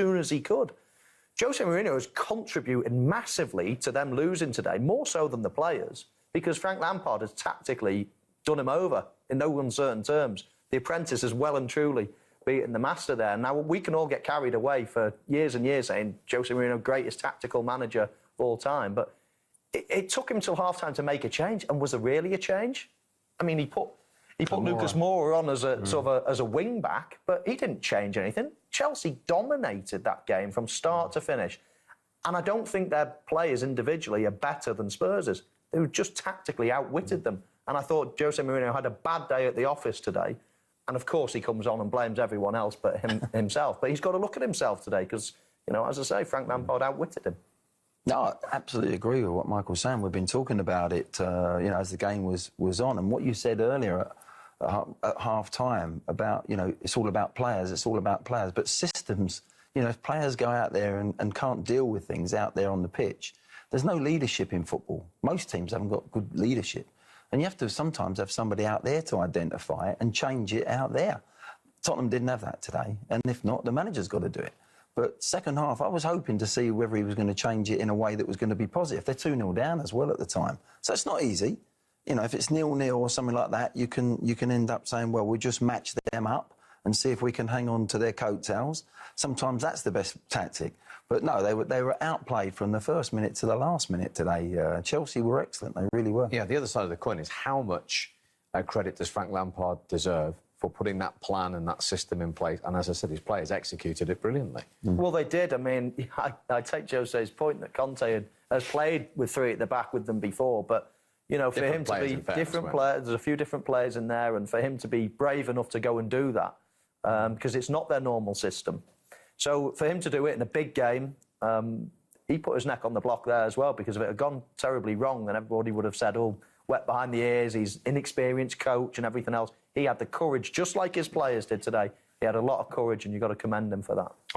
soon as he could. Jose Mourinho has contributed massively to them losing today, more so than the players, because Frank Lampard has tactically done him over in no uncertain terms. The apprentice has well and truly beaten the master there. Now, we can all get carried away for years and years saying Jose Mourinho, greatest tactical manager of all time, but it took him till half-time to make a change, and was there really a change? I mean, he put Lucas Moura on as a sort of as a wing-back, but he didn't change anything. Chelsea dominated that game from start to finish, and I don't think their players individually are better than Spurs'. They were just tactically outwitted them, and I thought Jose Mourinho had a bad day at the office today. And, of course, he comes on and blames everyone else but himself. But he's got to look at himself today because, you know, as I say, Frank Lampard outwitted him. No, I absolutely agree with what Michael's saying. We've been talking about it, you know, as the game was on. And what you said earlier at half-time about, you know, it's all about players, But systems, you know, if players go out there and can't deal with things out there on the pitch, there's no leadership in football. Most teams haven't got good leadership. And you have to sometimes have somebody out there to identify it and change it out there. Tottenham didn't have that today, and if not, the manager's got to do it. But second half, I was hoping to see whether he was going to change it in a way that was going to be positive. They're 2-0 down as well at the time. So it's not easy. You know, if it's 0-0 or something like that, you can end up saying, well, we'll just match them up and see if we can hang on to their coattails. Sometimes that's the best tactic. But no, they were outplayed from the first minute to the last minute today. Chelsea were excellent, they really were. Yeah, the other side of the coin is how much credit does Frank Lampard deserve for putting that plan and that system in place? And as I said, his players executed it brilliantly. Well, they did. I mean, I take Jose's point that Conte has played with three at the back with them before, but, you know, for him to be different players, there's a few different players in there, and for him to be brave enough to go and do that, because it's not their normal system. So for him to do it in a big game, he put his neck on the block there as well, because if it had gone terribly wrong, then everybody would have said, oh, wet behind the ears, he's inexperienced coach and everything else. He had the courage, just like his players did today. He had a lot of courage, and you've got to commend him for that.